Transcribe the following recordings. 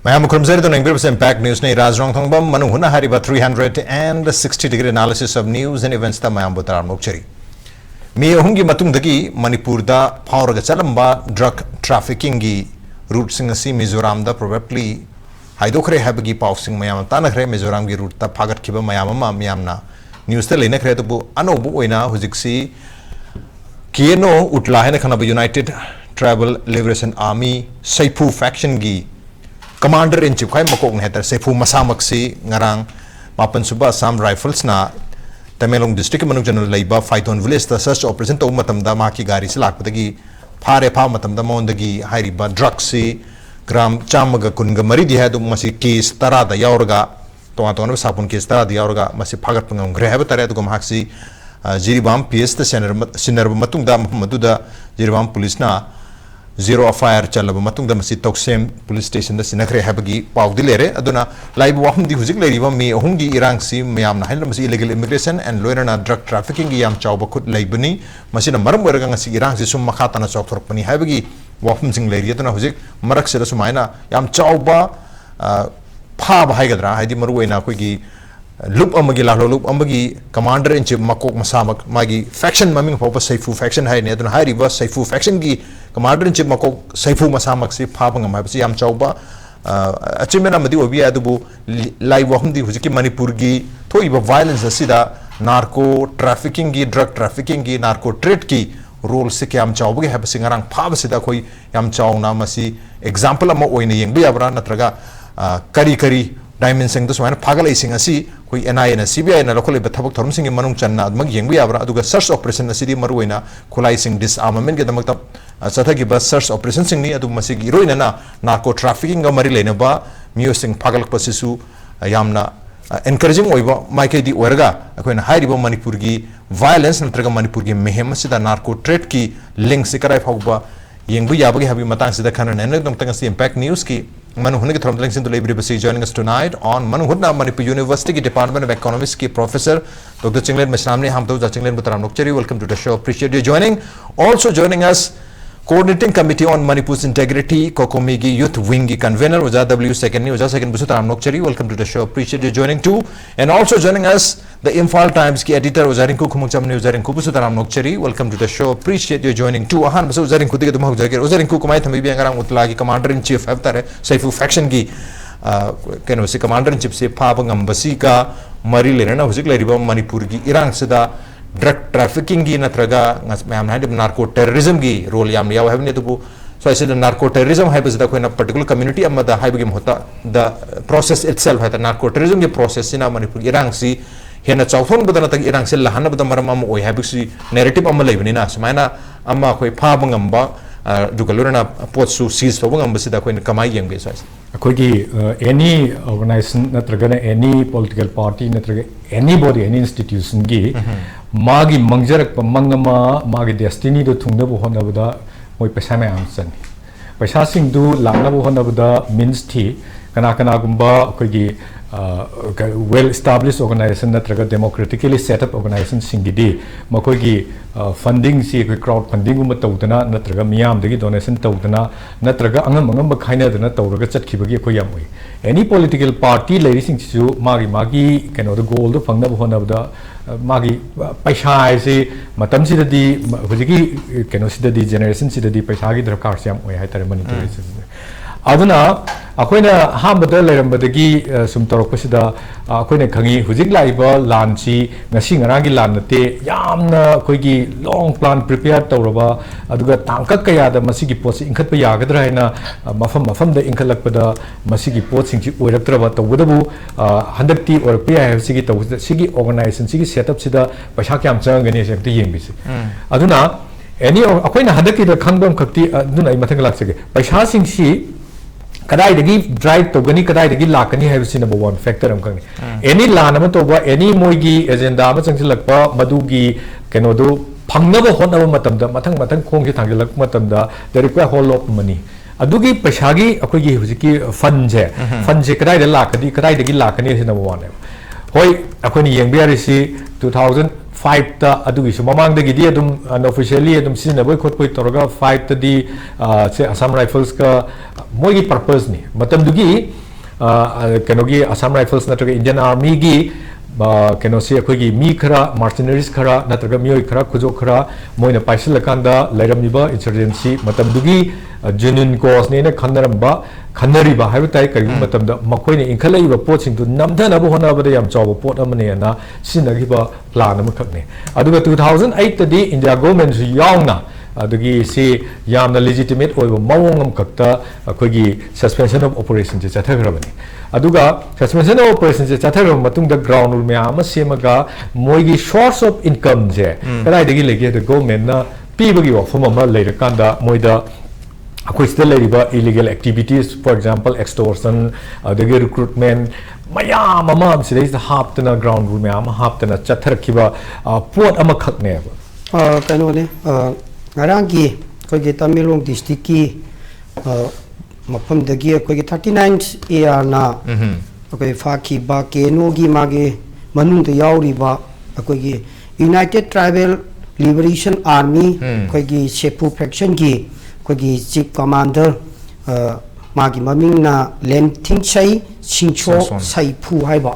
Mayhem Impact News ne Raj Nongthombam Manung Hutna hariba 360-degree analysis of news and events ta Mayhem Butaran Mokchari. Me hungi matungdagi Manipur da phawraga chalamba drug trafficking gi route sing asi Mizoram da probably haidokre habagi pausing mayam tanakre Mizoram gi route ta phagat khiba mayam ma miyamna news ta lena kre to bu anobu oina hujiksi kieno utla hena khana United Tribal Liberation Army Saipu faction gi Commander in Chief Khai Makok Heter Saipu Masamaksi Ngarang Mapan Suba Assam Rifles na Tamelong District Manung General Laiba Fighton Village the search operation to Matamda Maki Gari Silakpatagi Pare Pa Matamda Mondagi Hairiba Drugsy Gram Chamaga Kunga Maridi Hadu Masi case Tarada Yaurga Tomaton Sapun case Tarada Yaurga Masi Pagapung Grehabatare to Gomhaxi Jiribam PS the Siner Matunda Maduda Jiribam Police na Zero fire chalaba matung da masi toksem police station da sinakre habagi pau dilere aduna live wahum di hujik leriba me hungi irang si mayam na haila masi illegal immigration and loiter na drug trafficking gi yam chawba khut leibani masi na maram weraga ngasi irang si sum makhata na chok thorpani habagi wahum sing leri aduna hujik marak se da sumaina yam chawba pha ba haigadra haidi maru waina koi gi loop amagi lahlo loop amagi commander in chief makok masamak magi faction maming phopa Saifu faction hai ne aduna hai riba Saifu faction gi Commander in Chief Makok Saifu Masamaksi Papang Mabsi Yam Chauba Achimena Madi Obi Adubu Lai Wahumdi Huziki Manipurgi Toiba violence Sida Narco trafficking gi drug trafficking gi narco trade ki role Siki Yam Chaubi have Singarang Pabasida Koi Yam Chau Namasi example of Moini Yang Biabra Natraga Kari Kari Diamond Sing this one Pagala Sing a sea, Kui NI and CBI and a local Batabak Thomsing in Manung Chana, Mag Yang Biabra, Duga search operation the city Maruina, Kulising disarmament get the Maktab. Sataki bus search operation sing ni adu masigi roina na narco trafficking ga mari lena ba musing pagal pasisu yamna encouraging oiba maike di werga akoina hairiba Manipur gi violence natraga Manipur gi Mayhem sida narco trade ki link sikarai phauba yengbu yabagi habi matang sida khana nen dong tanga si impact news ki Manung Hutna ki throm links into library basi joining us tonight on Manung Hutna Manipur University ki Department of Economics ki Professor Dr. Chinglen Maisnam ne hum to Chinglen Maisnam welcome to the show, appreciate you joining. Also joining us Coordinating Committee on Manipur's Integrity, COCOMI Youth Wing Convenor, Uza W second Busutaram Nokchari, welcome to the show, appreciate you joining too. And also joining us, the Imphal Times ki editor, Rinku Khumukcham Rinku Busutaram Nokchari, welcome to the show, appreciate you joining too. Ahan Basu Rinku Tiga Dumah Rinku Kumai Thamibi Angarang Utlagi, Commander in Chief, Haftare, Saifu faction ki, Kenosi Commander in Chief, say Papangam Basika, Marilena, Huzikla Riba Manipur ki, Irang Sida. Drug trafficking gi natraga mayam na narco terrorism gi role yam yaw have ne to so I said narco terrorism hai bas da koi na particular community amma da hai bagi hota the process itself hai the narco terrorism ge process ina Manipur irang si hena chawthon badana tag irang se lahana badam maram am oi have si narrative amma leibani na samaina amma koi pha bangam ba dugalurana potsu seize to bangam basi da koi kamai yem ge so any organization natraga any political party natraga anybody any institution gi Magi Mangjarak Mangama Magi Destiny to Tundabu Honabada Moi Pesame Amson. Pesasing do Lanabu Honabada means tea, Kanakanagumba, Kogi well established organization that democratically set up organization Singidi, Makogi funding see crowd funding Matotana, Natraga Miam, the donation Totana, Natraga Angamanga Kaina, the Natoraga Kibagi Koyamui. Any political party, ladies and gentlemen, Magi cannot go the Fundabu Honabda. Magi paisa se matam si dadi hujiki keno si dadi generation si dadi paisa gi darkar se am oi hai tare Manipur aduna akoina hambada leirambadagi sum torok sida akoina khangi hujik laiba lan chi ngasi ngaragi lan nate yamna koigi long plan prepare tawraba aduga tangka kaya da masigi pot ingkhat pa yagadra haina mafam da ingkhalakpada masigi pot sing chi oiraktraba tawdabu handakti or pa sigi taw sigi organization sigi setup sida paisa kyam changani se te yengbisi aduna any akoina handakti da khangbam khakti aduna I mathang laksege paisa sing si kadai dagi drive to gani kadai dagi lakani hai si number one factor am kang any lan am to ba any moigi agenda ma changsilakpa madugi keno do phangnaba honaba matam da mathang khong ki thangjilak matam da there require whole lot of money adugi paisagi akogi hujiki fund je kadai da lakani kadai dagi lakani si number one hoi akhoni yengbe arisi 2005 ta adugi su mamang dagi di adum unofficially adum sin boy khot poi toroga 5 ta di se Assam Rifles ka moi gi purpose ni matam dugi kenogi Assam Rifles natraga Indian Army gi keno se akhoi mi khara mercenaries khara natraga mioi khara kujo khara moina paisal kanda lairamniba insurgency matam dugi genuine cause ne khanaramba khanariba haibu tai kari matam da makoi ne inkhalaiba pot sing tu namdana bo hona bada yam chaw pot amane na sinagiba plan am khakne aduga 2008 ta di India government su yaungna adugi se yamna legitimate oiba mawongam kakta akhoi suspension of operation je chathagrabani aduga suspension of operation je chathagrab matung da ground rule me ama semaga moigi source of income je kadai dagi lege the government na pibagi wafam ama leirakanda moida akhoi still illegal activities, for example extortion, the recruitment mayam ama sidai the haptana ground rule mayam haptana chathar kiba pot ama khakne kano ne ngarangi koi ge Tamilong district ki mapam dagi koi ge 39 year na koi fa ki ba ke no gi mage manung de yauri ba koi ge United Tribal Liberation Army koi ge Shepu faction gi kogi chief commander magi maming na len thing chai chingcho sai phu hai ba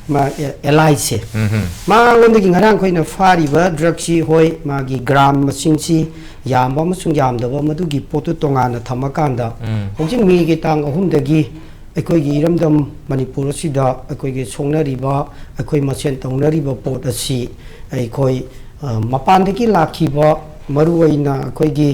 ma li se ma ngon gi ngarang khoi na fari ba drug chi hoi magi gram masing chi yam ba masung yam da ba madu gi potu tonga na thamakan da hojing mi gi tang ahum da gi akoi gi ramdam Manipur si da akoi gi songna ri ba akoi masen tongna ri ba pot asi akoi mapan da gi lakhi ba maru waina akoi gi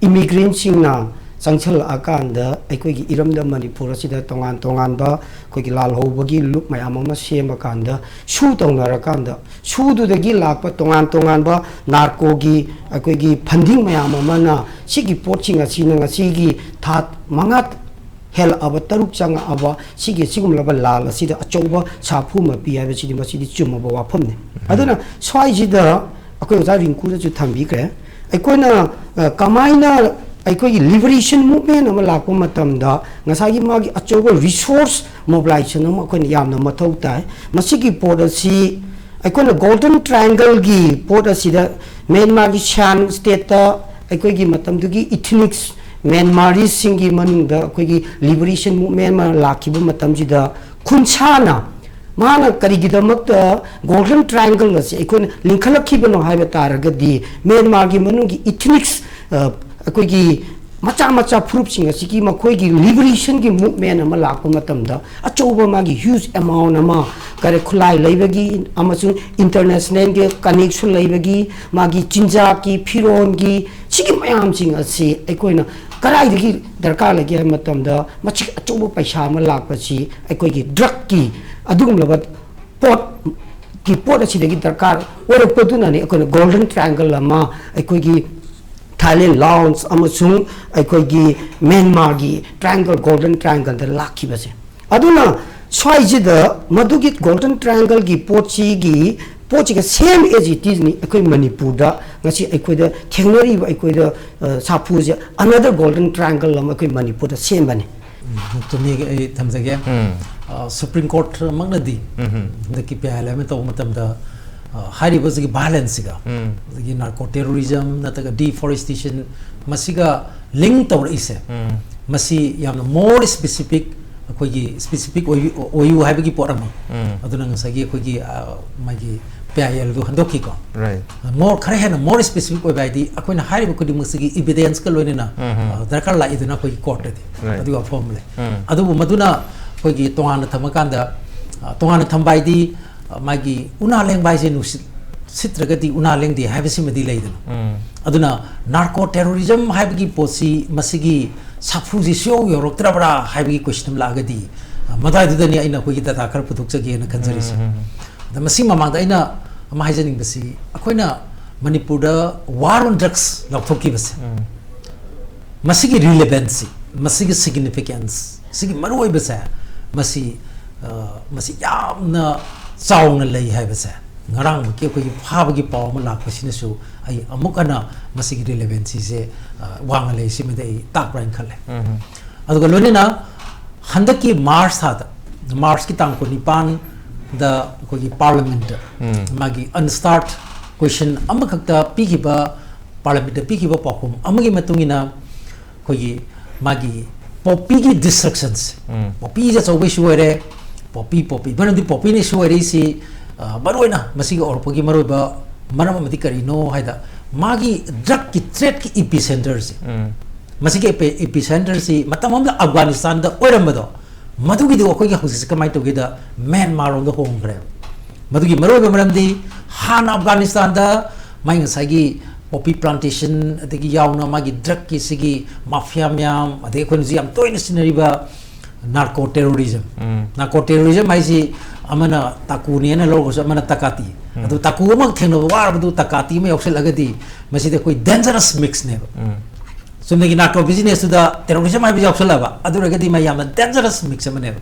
immigrant singna sangchal akanda aikoi gi iramda Manipur asida tongan ba koi gi lal hobagi look mayam ama sema kanda shu tongna kanda shu du dagi lakpa tongan ba narco gi aikoi gi funding mayam ama na sigi poaching asina ngasi that mangat hel aba taruk chang aba sigi sigum laba lal asida achoba sapu ma pi aba sidi masidi chuma ba wafam ne aduna swai ji da akoi za rinku da chu thambi kre aikoi na kamaina aikoi liberation movement ama lakpa matam da ngasagi magi achoba resource mobilization ama akoi yamna mathau tai masigi policy aikoi na golden triangle gi policy da Myanmar gi Shan state ta aikoi gi matam du gi ethnic Myanmari singi manung da akoi gi liberation movement ma lakhiba matam ji da khunchana mana karigidamakta golden triangle asi aikoi linkhalakibano haiba taragadi Myanmar gi manung gi ethnics akoi gi macha group sing asi ki makoi gi liberation gi movement ama lakpa matamda achoba magi huge amount ama kare khulai leibagi amasu international ge connection leibagi magi chinja ki phiron gi sigi mayam sing asi aikoi na karai dagi darkar lagi matamda machi achoba paisa ma lakpa si aikoi gi drug ki adugum labat pot ki pot asi dagi darkar ora poduna ni akoi golden triangle ama aikoi gi Thailand Laos amasung aikoi gi Myanmar gi triangle golden triangle da lakhi base aduna swai ji da madugi golden triangle gi pochi ga same as it is ni aikoi Manipur da ngasi aikoi da thengnari ba aikoi da sapu je another golden triangle lam aikoi Manipur da same bane tumni thamjage Supreme Court magnadi da ki pala me to matam da hari bazigi balance ga the narco terrorism nataga deforestation masiga link tawr ise masi yamna more specific akogi specific oyu haibagi porama aduna ngasagi akogi magi PIL go handoki ko right more khare hena more specific oi baidi akoina hari ko di musigi evidence ka loina darkar la iduna ko court de adu formula adu maduna akogi tongana thamakanda tongana thambaidi magi una leng bai je nu sitragati una leng di haibasi madi leidana aduna narco terrorism haibagi posi masigi safu ji syo yoroktra bra haibagi question lagadi madai dani aina ko gi data khar puthuk chage na kanjari se da masi mamang da aina ama haijaning basi akoina Manipur da war on drugs lakthoki basi masigi relevancy masigi significance sigi maroi basa masi yamna sauna lei haibasa ngarang ke ko phabagi paw ma lakpasina su ai amukana masigi relevancy se wanga lei simedai tak brain khale aduga lonina handaki Mars ki tang ko nipan the koi parliament magi unstart question amakakta pikiba parliament pikiba pakum amagi matungina koi magi poppy ki distractions poppy ja chobe shuare poppy banandi poppy ne shuare si baroina masiga orpogi maroba maram amadi karino haida magi drug ki threat ki epicenter si masige epicenter si matamamda Afghanistan da oirambado madugi do koi husi kamai to gida Myanmar on the home grave madugi maroba maramdi han Afghanistan da mai ngasagi poppy plantation adagi yauna magi drug ki sigi mafia myam adagi kon ji am toina sinariba narco terrorism ai si amana takuni na logo amana takati adu taku ma theno war adu takati me oxel agadi maside koi dangerous mix ne sumegi narco business da terrorism ai bi oxel aba adu agadi ma yam dangerous mix amane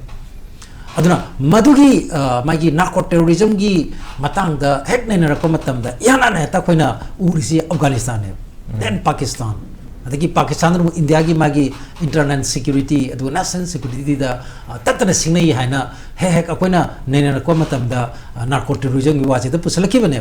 aduna madugi magi narco terrorism gi matang da hek ne na ko matam da yana na ta koina urisi Afghanistan ne then Pakistan adagi Pakistan ru India gi magi internal security adu national security da tatana singnai haina he hek akoina ne na ko matam da narco terrorism gi wasi da pusalaki bane